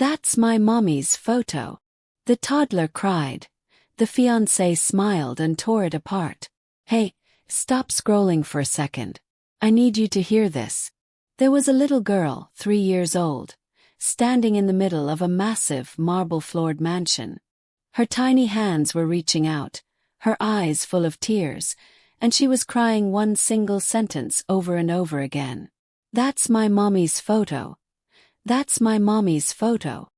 That's my mommy's photo. The toddler cried. The fiancé smiled and tore it apart. Hey, stop scrolling for a second. I need you to hear this. There was a little girl, 3 years old, standing in the middle of a massive, marble-floored mansion. Her tiny hands were reaching out, her eyes full of tears, and she was crying one single sentence over and over again. That's my mommy's photo. That's my mommy's photo.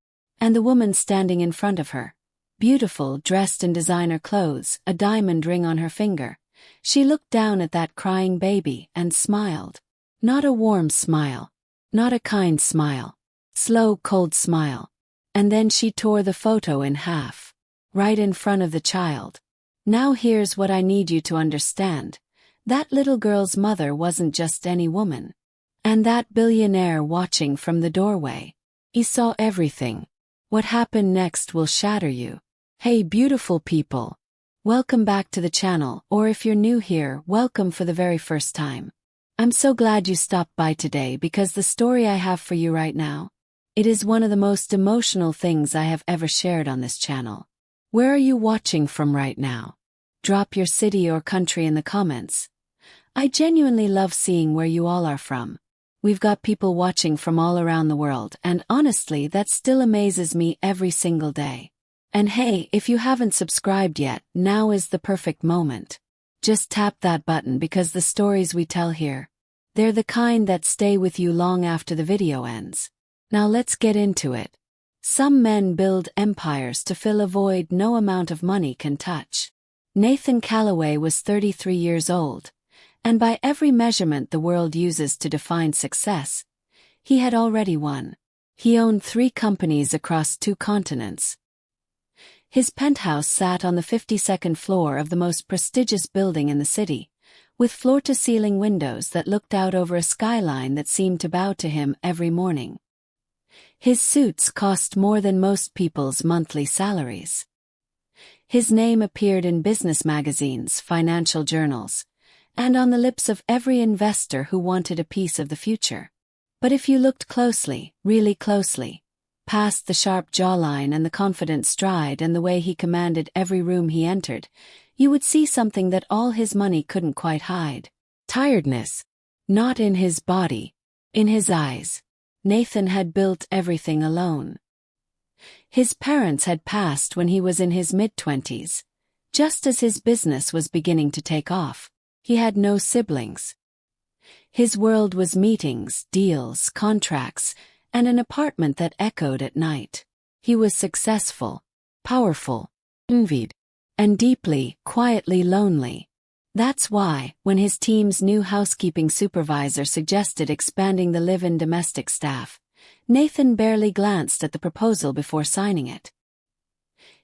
And the woman standing in front of her, beautiful, dressed in designer clothes, a diamond ring on her finger. She looked down at that crying baby and smiled. Not a warm smile. Not a kind smile. Slow, cold smile. And then she tore the photo in half. Right in front of the child. Now here's what I need you to understand. That little girl's mother wasn't just any woman. And that billionaire watching from the doorway. He saw everything. What happened next will shatter you. Hey beautiful people. Welcome back to the channel, or if you're new here, welcome for the very first time. I'm so glad you stopped by today because the story I have for you right now, it is one of the most emotional things I have ever shared on this channel. Where are you watching from right now? Drop your city or country in the comments. I genuinely love seeing where you all are from. We've got people watching from all around the world, and honestly, that still amazes me every single day. And hey, if you haven't subscribed yet, now is the perfect moment. Just tap that button because the stories we tell here, they're the kind that stay with you long after the video ends. Now let's get into it. Some men build empires to fill a void no amount of money can touch. Nathan Calloway was 33 years old, and by every measurement the world uses to define success, he had already won. He owned 3 companies across 2 continents. His penthouse sat on the 52nd floor of the most prestigious building in the city, with floor-to-ceiling windows that looked out over a skyline that seemed to bow to him every morning. His suits cost more than most people's monthly salaries. His name appeared in business magazines, financial journals, and on the lips of every investor who wanted a piece of the future. But if you looked closely, really closely, past the sharp jawline and the confident stride and the way he commanded every room he entered, you would see something that all his money couldn't quite hide. Tiredness. Not in his body. In his eyes. Nathan had built everything alone. His parents had passed when he was in his mid-20s, just as his business was beginning to take off. He had no siblings. His world was meetings, deals, contracts, and an apartment that echoed at night. He was successful, powerful, envied, and deeply, quietly lonely. That's why, when his team's new housekeeping supervisor suggested expanding the live-in domestic staff, Nathan barely glanced at the proposal before signing it.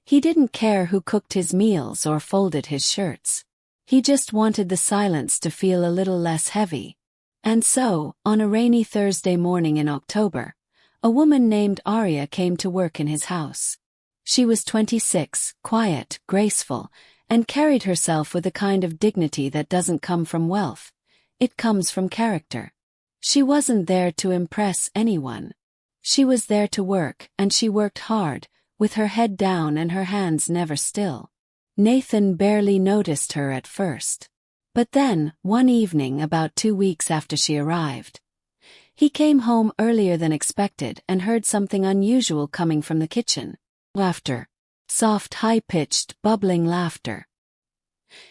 He didn't care who cooked his meals or folded his shirts. He just wanted the silence to feel a little less heavy. And so, on a rainy Thursday morning in October, a woman named Arya came to work in his house. She was 26, quiet, graceful, and carried herself with a kind of dignity that doesn't come from wealth. It comes from character. She wasn't there to impress anyone. She was there to work, and she worked hard, with her head down and her hands never still. Nathan barely noticed her at first. But then, one evening about 2 weeks after she arrived, he came home earlier than expected and heard something unusual coming from the kitchen. Laughter. Soft, high-pitched, bubbling laughter.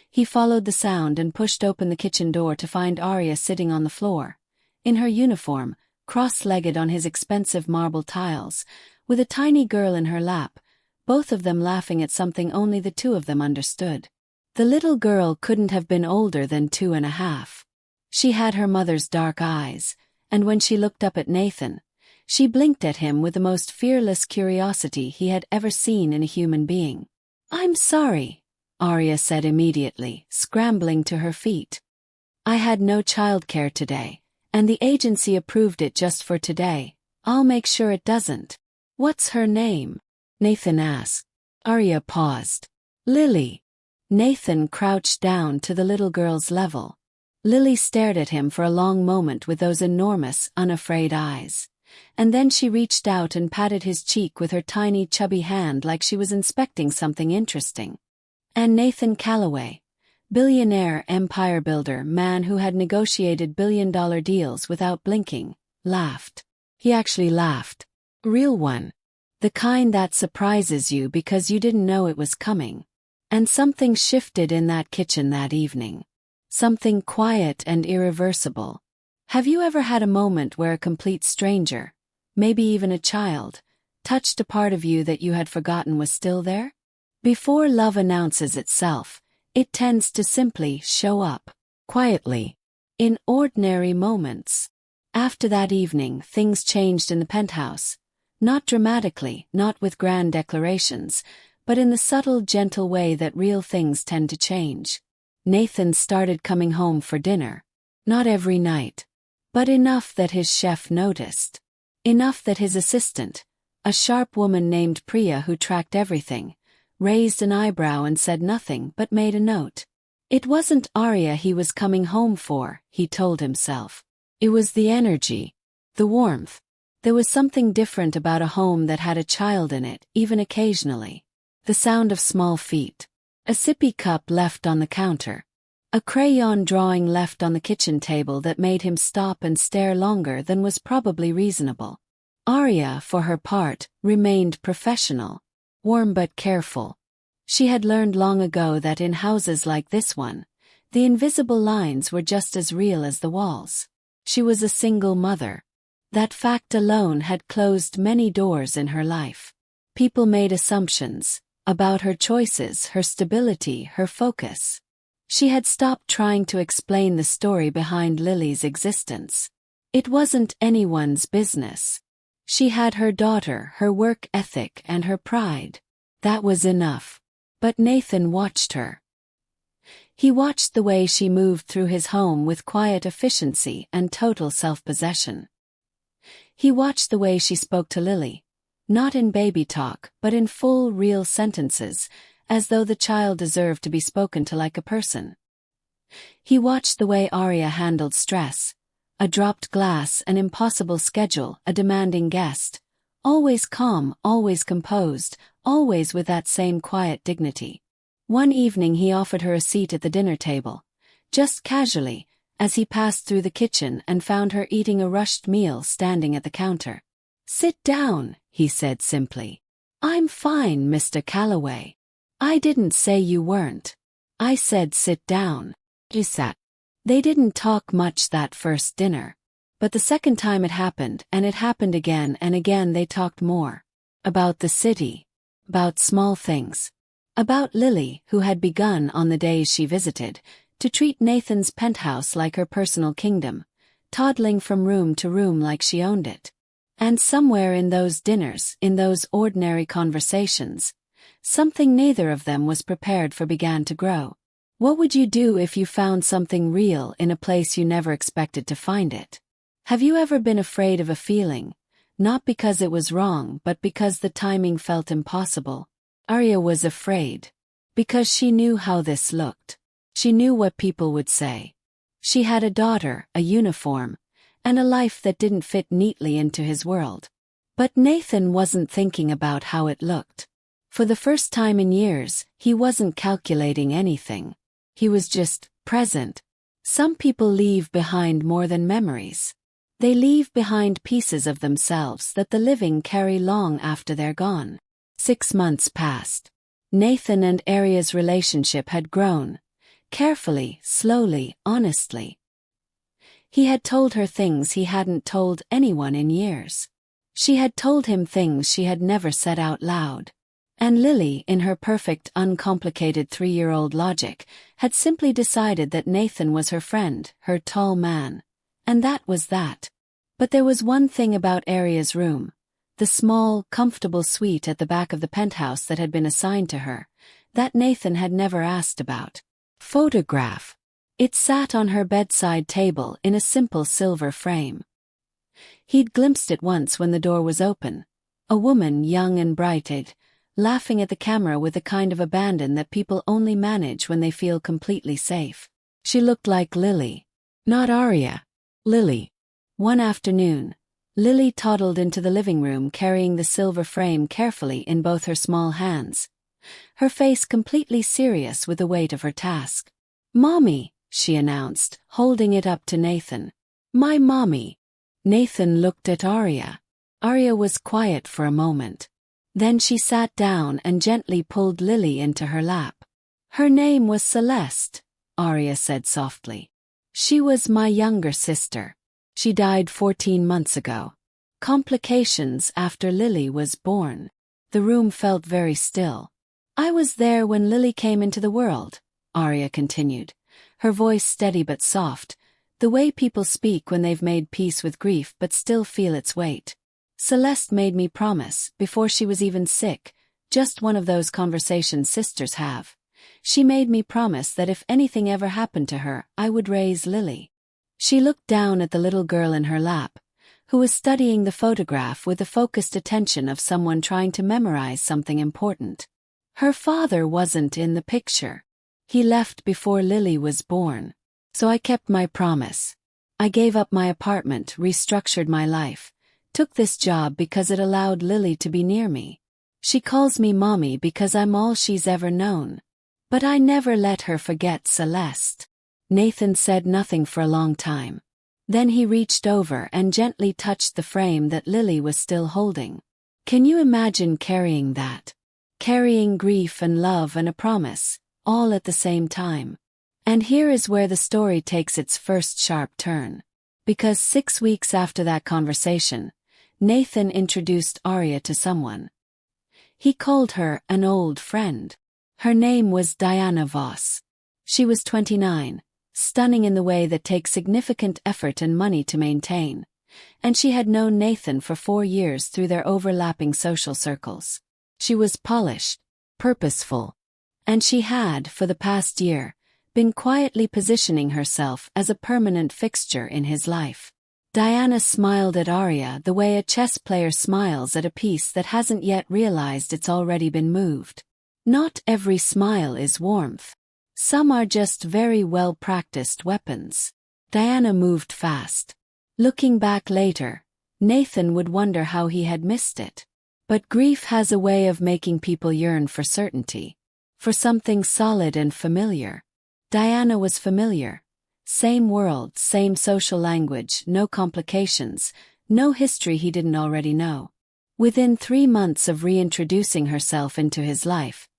He followed the sound and pushed open the kitchen door to find Arya sitting on the floor, in her uniform, cross-legged on his expensive marble tiles, with a tiny girl in her lap, both of them laughing at something only the 2 of them understood. The little girl couldn't have been older than 2.5. She had her mother's dark eyes, and when she looked up at Nathan, she blinked at him with the most fearless curiosity he had ever seen in a human being. "I'm sorry," Arya said immediately, scrambling to her feet. "I had no childcare today, and the agency approved it just for today. I'll make sure it doesn't." "What's her name?" Nathan asked. Arya paused. "Lily." Nathan crouched down to the little girl's level. Lily stared at him for a long moment with those enormous, unafraid eyes. And then she reached out and patted his cheek with her tiny chubby hand like she was inspecting something interesting. And Nathan Calloway, billionaire empire builder man who had negotiated billion-dollar deals without blinking, laughed. He actually laughed. Real one. The kind that surprises you because you didn't know it was coming. And something shifted in that kitchen that evening. Something quiet and irreversible. Have you ever had a moment where a complete stranger, maybe even a child, touched a part of you that you had forgotten was still there? Before love announces itself, it tends to simply show up, quietly, in ordinary moments. After that evening, things changed in the penthouse. Not dramatically, not with grand declarations, but in the subtle, gentle way that real things tend to change. Nathan started coming home for dinner. Not every night. But enough that his chef noticed. Enough that his assistant, a sharp woman named Priya who tracked everything, raised an eyebrow and said nothing but made a note. It wasn't Arya he was coming home for, he told himself. It was the energy, the warmth. There was something different about a home that had a child in it, even occasionally. The sound of small feet. A sippy cup left on the counter. A crayon drawing left on the kitchen table that made him stop and stare longer than was probably reasonable. Arya, for her part, remained professional. Warm but careful. She had learned long ago that in houses like this one, the invisible lines were just as real as the walls. She was a single mother. That fact alone had closed many doors in her life. People made assumptions about her choices, her stability, her focus. She had stopped trying to explain the story behind Lily's existence. It wasn't anyone's business. She had her daughter, her work ethic, and her pride. That was enough. But Nathan watched her. He watched the way she moved through his home with quiet efficiency and total self-possession. He watched the way she spoke to Lily, not in baby talk, but in full, real sentences, as though the child deserved to be spoken to like a person. He watched the way Arya handled stress, a dropped glass, an impossible schedule, a demanding guest, always calm, always composed, always with that same quiet dignity. One evening he offered her a seat at the dinner table, just casually, as he passed through the kitchen and found her eating a rushed meal standing at the counter. "Sit down," he said simply. "I'm fine, Mr. Calloway." "I didn't say you weren't. I said sit down." He sat. They didn't talk much that first dinner. But the second time it happened, and it happened again and again, they talked more. About the city. About small things. About Lily, who had begun on the days she visited, to treat Nathan's penthouse like her personal kingdom, toddling from room to room like she owned it. And somewhere in those dinners, in those ordinary conversations, something neither of them was prepared for began to grow. What would you do if you found something real in a place you never expected to find it? Have you ever been afraid of a feeling, not because it was wrong but because the timing felt impossible? Arya was afraid. Because she knew how this looked. She knew what people would say. She had a daughter, a uniform, and a life that didn't fit neatly into his world. But Nathan wasn't thinking about how it looked. For the first time in years, he wasn't calculating anything. He was just present. Some people leave behind more than memories. They leave behind pieces of themselves that the living carry long after they're gone. 6 months passed. Nathan and Arya's relationship had grown. Carefully, slowly, honestly. He had told her things he hadn't told anyone in years. She had told him things she had never said out loud. And Lily, in her perfect, uncomplicated 3-year-old logic, had simply decided that Nathan was her friend, her tall man. And that was that. But there was one thing about Arya's room, the small, comfortable suite at the back of the penthouse that had been assigned to her, that Nathan had never asked about. Photograph. It sat on her bedside table in a simple silver frame. He'd glimpsed it once when the door was open. A woman, young and bright-eyed, laughing at the camera with the kind of abandon that people only manage when they feel completely safe. She looked like Lily. Not Arya. Lily. One afternoon, Lily toddled into the living room carrying the silver frame carefully in both her small hands, her face completely serious with the weight of her task. "Mommy," she announced, holding it up to Nathan. "My mommy." Nathan looked at Arya. Arya was quiet for a moment. Then she sat down and gently pulled Lily into her lap. "Her name was Celeste," Arya said softly. "She was my younger sister. She died 14 months ago. Complications after Lily was born." The room felt very still. "I was there when Lily came into the world," Arya continued, her voice steady but soft, the way people speak when they've made peace with grief but still feel its weight. "Celeste made me promise, before she was even sick, just one of those conversations sisters have. She made me promise that if anything ever happened to her, I would raise Lily." She looked down at the little girl in her lap, who was studying the photograph with the focused attention of someone trying to memorize something important. "Her father wasn't in the picture. He left before Lily was born. So I kept my promise. I gave up my apartment, restructured my life, took this job because it allowed Lily to be near me. She calls me mommy because I'm all she's ever known. But I never let her forget Celeste." Nathan said nothing for a long time. Then he reached over and gently touched the frame that Lily was still holding. "Can you imagine carrying that? Carrying grief and love and a promise, all at the same time?" And here is where the story takes its first sharp turn. Because 6 weeks after that conversation, Nathan introduced Arya to someone. He called her an old friend. Her name was Diana Voss. She was 29, stunning in the way that takes significant effort and money to maintain, and she had known Nathan for 4 years through their overlapping social circles. She was polished, purposeful, and she had, for the past year, been quietly positioning herself as a permanent fixture in his life. Diana smiled at Arya the way a chess player smiles at a piece that hasn't yet realized it's already been moved. Not every smile is warmth. Some are just very well-practiced weapons. Diana moved fast. Looking back later, Nathan would wonder how he had missed it. But grief has a way of making people yearn for certainty, for something solid and familiar. Diana was familiar. Same world, same social language, no complications, no history he didn't already know. Within 3 months of reintroducing herself into his life,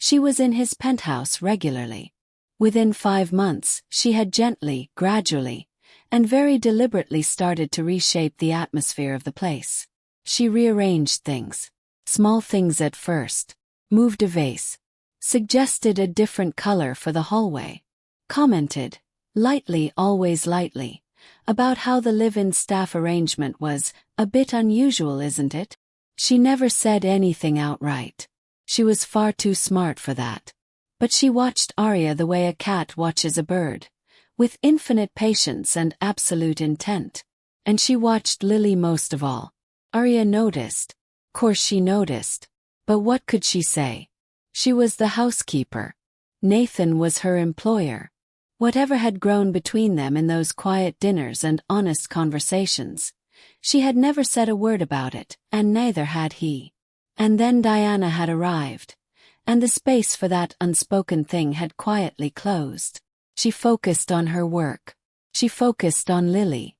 she was in his penthouse regularly. Within 5 months, she had gently, gradually, and very deliberately started to reshape the atmosphere of the place. She rearranged things. Small things at first. Moved a vase. Suggested a different color for the hallway. Commented, lightly, always lightly, about how the live-in staff arrangement was a bit unusual, isn't it? She never said anything outright. She was far too smart for that. But she watched Arya the way a cat watches a bird, with infinite patience and absolute intent. And she watched Lily most of all. Arya noticed. Course she noticed. But what could she say? She was the housekeeper. Nathan was her employer. Whatever had grown between them in those quiet dinners and honest conversations, she had never said a word about it, and neither had he. And then Diana had arrived, and the space for that unspoken thing had quietly closed. She focused on her work. She focused on Lily.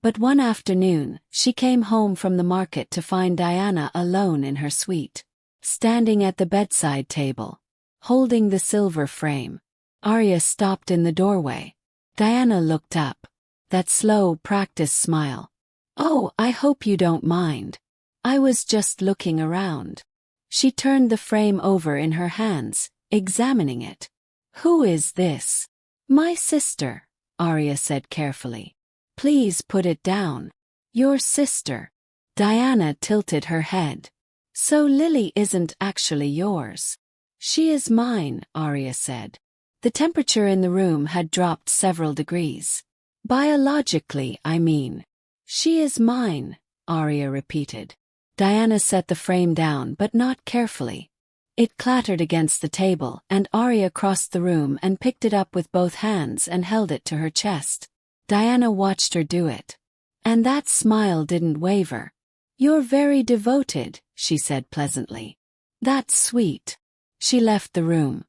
But one afternoon, she came home from the market to find Diana alone in her suite, standing at the bedside table, holding the silver frame. Arya stopped in the doorway. Diana looked up. That slow, practiced smile. "Oh, I hope you don't mind. I was just looking around." She turned the frame over in her hands, examining it. "Who is this?" "My sister," Arya said carefully. "Please put it down." "Your sister." Diana tilted her head. "So Lily isn't actually yours." "She is mine," Arya said. The temperature in the room had dropped several degrees. "Biologically, I mean." "She is mine," Arya repeated. Diana set the frame down, but not carefully. It clattered against the table, and Arya crossed the room and picked it up with both hands and held it to her chest. Diana watched her do it. And that smile didn't waver. "You're very devoted," she said pleasantly. "That's sweet." She left the room.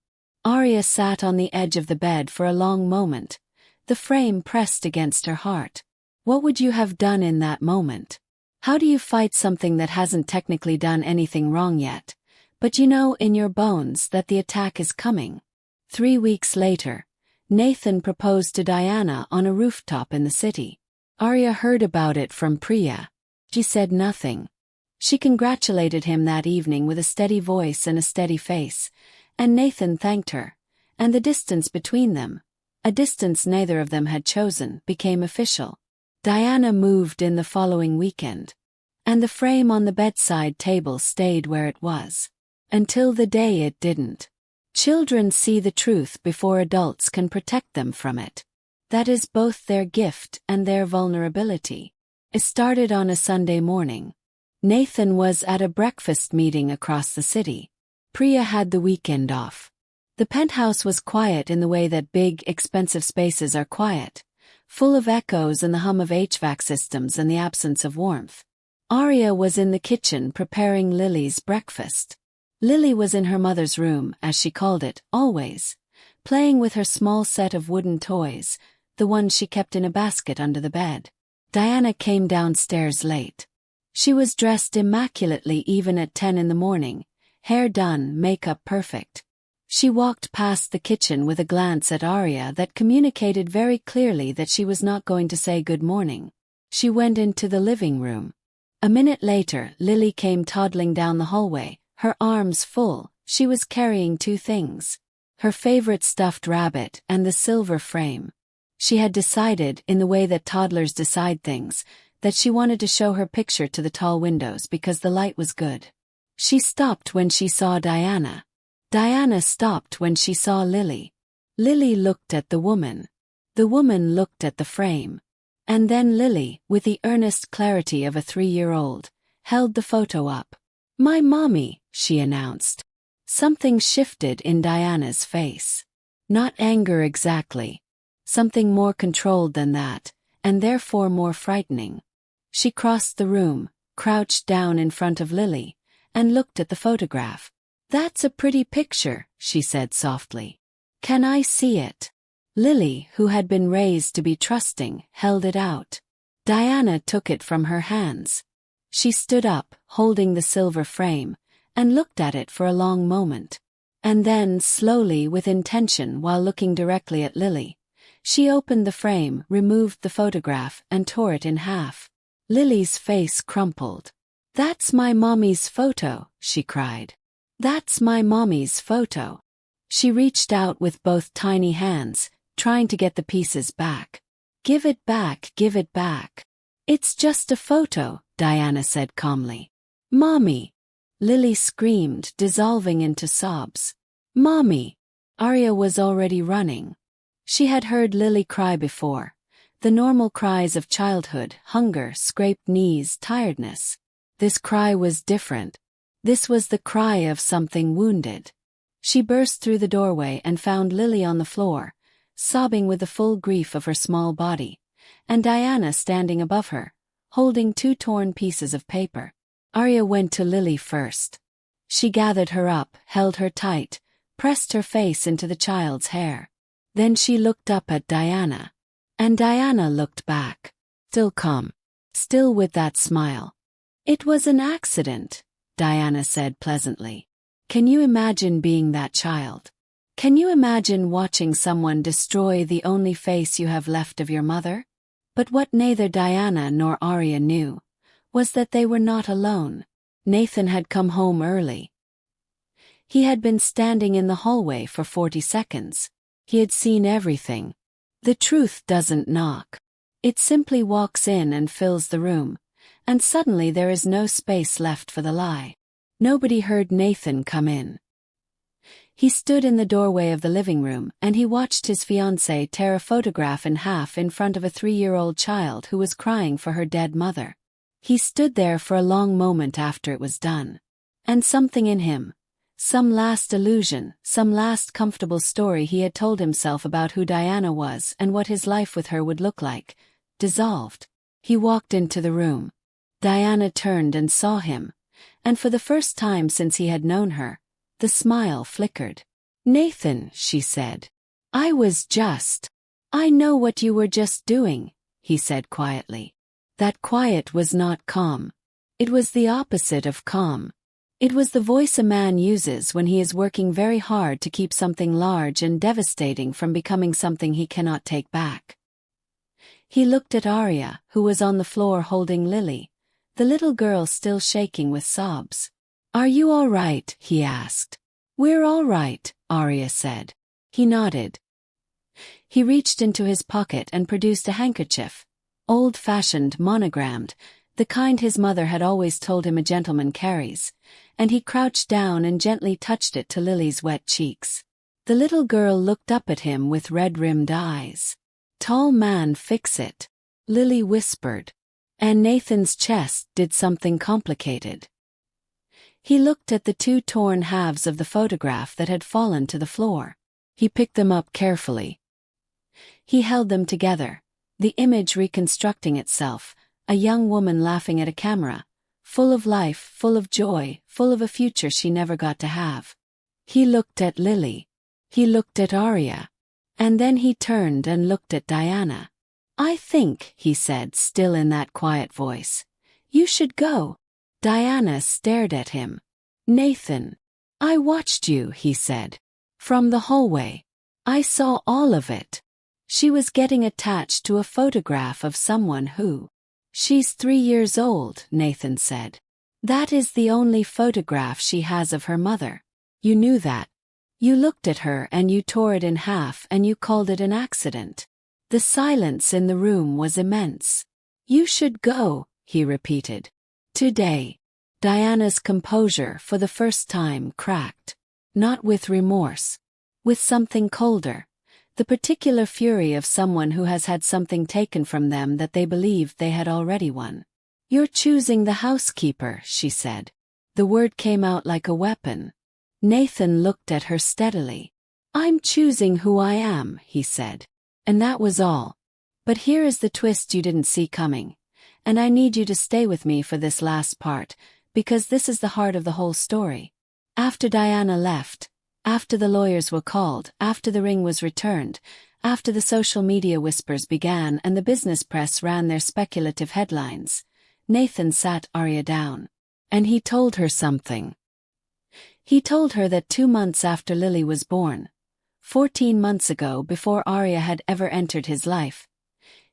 Arya sat on the edge of the bed for a long moment, the frame pressed against her heart. What would you have done in that moment? How do you fight something that hasn't technically done anything wrong yet, but you know in your bones that the attack is coming? 3 weeks later, Nathan proposed to Diana on a rooftop in the city. Arya heard about it from Priya. She said nothing. She congratulated him that evening with a steady voice and a steady face, and Nathan thanked her, and the distance between them, a distance neither of them had chosen, became official. Diana moved in the following weekend, and the frame on the bedside table stayed where it was. Until the day it didn't. Children see the truth before adults can protect them from it. That is both their gift and their vulnerability. It started on a Sunday morning. Nathan was at a breakfast meeting across the city. Priya had the weekend off. The penthouse was quiet in the way that big, expensive spaces are quiet, full of echoes and the hum of HVAC systems and the absence of warmth. Arya was in the kitchen preparing Lily's breakfast. Lily was in her mother's room, as she called it, always, playing with her small set of wooden toys, the ones she kept in a basket under the bed. Diana came downstairs late. She was dressed immaculately even at 10 in the morning, hair done, makeup perfect. She walked past the kitchen with a glance at Arya that communicated very clearly that she was not going to say good morning. She went into the living room. A minute later, Lily came toddling down the hallway, her arms full. She was carrying 2 things. Her favorite stuffed rabbit and the silver frame. She had decided, in the way that toddlers decide things, that she wanted to show her picture to the tall windows because the light was good. She stopped when she saw Diana. Diana stopped when she saw Lily. Lily looked at the woman. The woman looked at the frame. And then Lily, with the earnest clarity of a 3-year-old, held the photo up. "My mommy," she announced. Something shifted in Diana's face. Not anger exactly. Something more controlled than that, and therefore more frightening. She crossed the room, crouched down in front of Lily, and looked at the photograph. "That's a pretty picture," she said softly. "Can I see it?" Lily, who had been raised to be trusting, held it out. Diana took it from her hands. She stood up, holding the silver frame, and looked at it for a long moment. And then, slowly, with intention while looking directly at Lily, she opened the frame, removed the photograph, and tore it in half. Lily's face crumpled. "That's my mommy's photo," she cried. "That's my mommy's photo." She reached out with both tiny hands, trying to get the pieces back. "Give it back, give it back." "It's just a photo," Diana said calmly. "Mommy!" Lily screamed, dissolving into sobs. "Mommy!" Arya was already running. She had heard Lily cry before. The normal cries of childhood, hunger, scraped knees, tiredness. This cry was different. This was the cry of something wounded. She burst through the doorway and found Lily on the floor, sobbing with the full grief of her small body, and Diana standing above her, holding 2 torn pieces of paper. Arya went to Lily first. She gathered her up, held her tight, pressed her face into the child's hair. Then she looked up at Diana. And Diana looked back. Still calm. Still with that smile. "It was an accident," Diana said pleasantly. "Can you imagine being that child? Can you imagine watching someone destroy the only face you have left of your mother?" But what neither Diana nor Arya knew was that they were not alone. Nathan had come home early. He had been standing in the hallway for 40 seconds. He had seen everything. The truth doesn't knock. It simply walks in and fills the room, and suddenly there is no space left for the lie. Nobody heard Nathan come in. He stood in the doorway of the living room and he watched his fiancée tear a photograph in half in front of a 3-year-old child who was crying for her dead mother. He stood there for a long moment after it was done. And something in him, some last illusion, some last comfortable story he had told himself about who Diana was and what his life with her would look like, dissolved. He walked into the room. Diana turned and saw him, and for the first time since he had known her, the smile flickered. "Nathan," she said. "I know what you were just doing," he said quietly. That quiet was not calm. It was the opposite of calm. It was the voice a man uses when he is working very hard to keep something large and devastating from becoming something he cannot take back. He looked at Arya, who was on the floor holding Lily, the little girl still shaking with sobs. "Are you all right?" he asked. "We're all right," Arya said. He nodded. He reached into his pocket and produced a handkerchief, old-fashioned, monogrammed, the kind his mother had always told him a gentleman carries, and he crouched down and gently touched it to Lily's wet cheeks. The little girl looked up at him with red-rimmed eyes. "Tall man, fix it," Lily whispered. And Nathan's chest did something complicated. He looked at the two torn halves of the photograph that had fallen to the floor. He picked them up carefully. He held them together, the image reconstructing itself, a young woman laughing at a camera, full of life, full of joy, full of a future she never got to have. He looked at Lily. He looked at Arya. And then he turned and looked at Diana. "I think," he said, still in that quiet voice, "you should go." Diana stared at him. "Nathan, I watched you," he said. "From the hallway. I saw all of it." She was getting attached to a photograph of someone who... "She's 3 years old," Nathan said. "That is the only photograph she has of her mother. You knew that. You looked at her and you tore it in half and you called it an accident." The silence in the room was immense. "You should go," he repeated. "Today." Diana's composure for the first time cracked. Not with remorse. With something colder. The particular fury of someone who has had something taken from them that they believed they had already won. "You're choosing the housekeeper," she said. The word came out like a weapon. Nathan looked at her steadily. "I'm choosing who I am," he said. And that was all. But here is the twist you didn't see coming. And I need you to stay with me for this last part, because this is the heart of the whole story. After Diana left, after the lawyers were called, after the ring was returned, after the social media whispers began and the business press ran their speculative headlines, Nathan sat Arya down. And he told her something. He told her that 2 months after Lily was born, 14 months ago, before Arya had ever entered his life,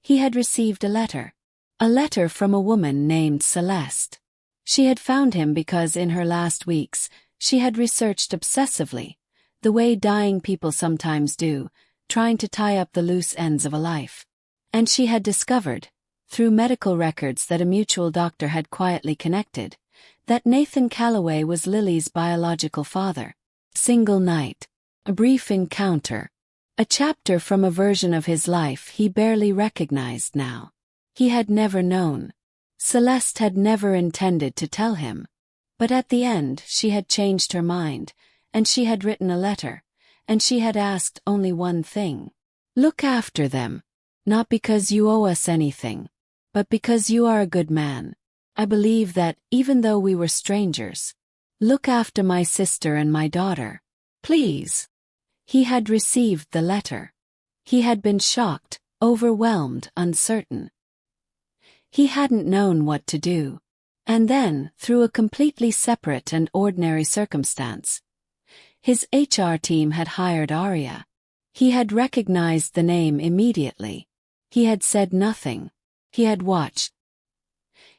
he had received a letter from a woman named Celeste. She had found him because in her last weeks, she had researched obsessively, the way dying people sometimes do, trying to tie up the loose ends of a life. And she had discovered, through medical records that a mutual doctor had quietly connected, that Nathan Calloway was Lily's biological father. Single night. A brief encounter. A chapter from a version of his life he barely recognized now. He had never known. Celeste had never intended to tell him. But at the end she had changed her mind, and she had written a letter, and she had asked only one thing. "Look after them. Not because you owe us anything, but because you are a good man. I believe that, even though we were strangers, look after my sister and my daughter. Please." He had received the letter. He had been shocked, overwhelmed, uncertain. He hadn't known what to do. And then, through a completely separate and ordinary circumstance, his HR team had hired Arya. He had recognized the name immediately. He had said nothing. He had watched.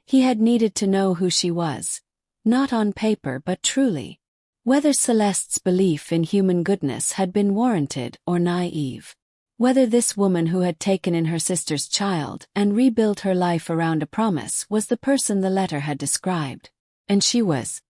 He had needed to know who she was, not on paper but truly. Whether Celeste's belief in human goodness had been warranted or naive. Whether this woman who had taken in her sister's child and rebuilt her life around a promise was the person the letter had described. And she was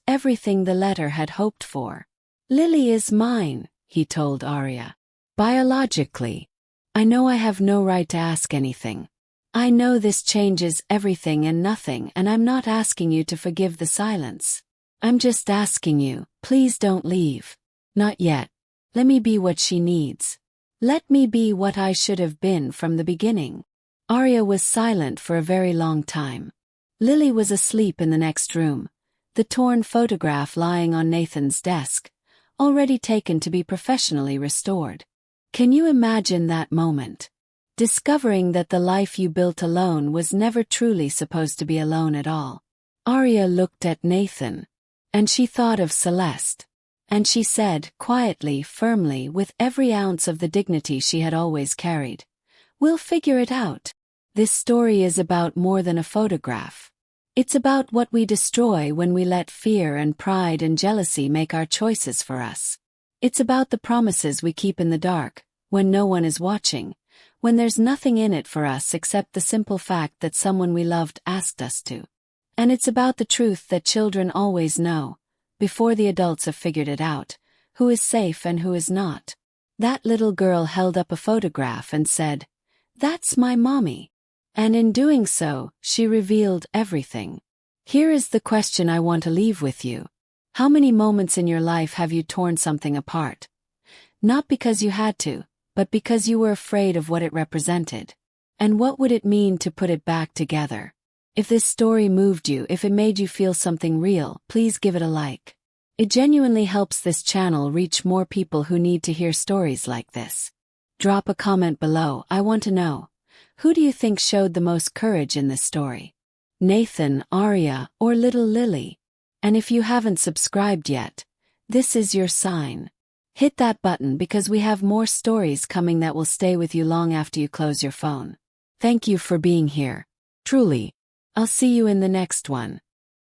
everything the letter had hoped for. "Lily is mine," he told Arya. "Biologically. I know I have no right to ask anything. I know this changes everything and nothing, and I'm not asking you to forgive the silence. I'm just asking you, please don't leave. Not yet. Let me be what she needs. Let me be what I should have been from the beginning." Arya was silent for a very long time. Lily was asleep in the next room, the torn photograph lying on Nathan's desk, already taken to be professionally restored. Can you imagine that moment? Discovering that the life you built alone was never truly supposed to be alone at all. Arya looked at Nathan, and she thought of Celeste. And she said, quietly, firmly, with every ounce of the dignity she had always carried, "We'll figure it out. This story is about more than a photograph. It's about what we destroy when we let fear and pride and jealousy make our choices for us. It's about the promises we keep in the dark, when no one is watching, when there's nothing in it for us except the simple fact that someone we loved asked us to. And it's about the truth that children always know, before the adults have figured it out, who is safe and who is not." That little girl held up a photograph and said, "That's my mommy." And in doing so, she revealed everything. Here is the question I want to leave with you. How many moments in your life have you torn something apart? Not because you had to, but because you were afraid of what it represented. And what would it mean to put it back together? If this story moved you, if it made you feel something real, please give it a like. It genuinely helps this channel reach more people who need to hear stories like this. Drop a comment below. I want to know. Who do you think showed the most courage in this story? Nathan, Arya, or little Lily? And if you haven't subscribed yet, this is your sign. Hit that button because we have more stories coming that will stay with you long after you close your phone. Thank you for being here. Truly. I'll see you in the next one.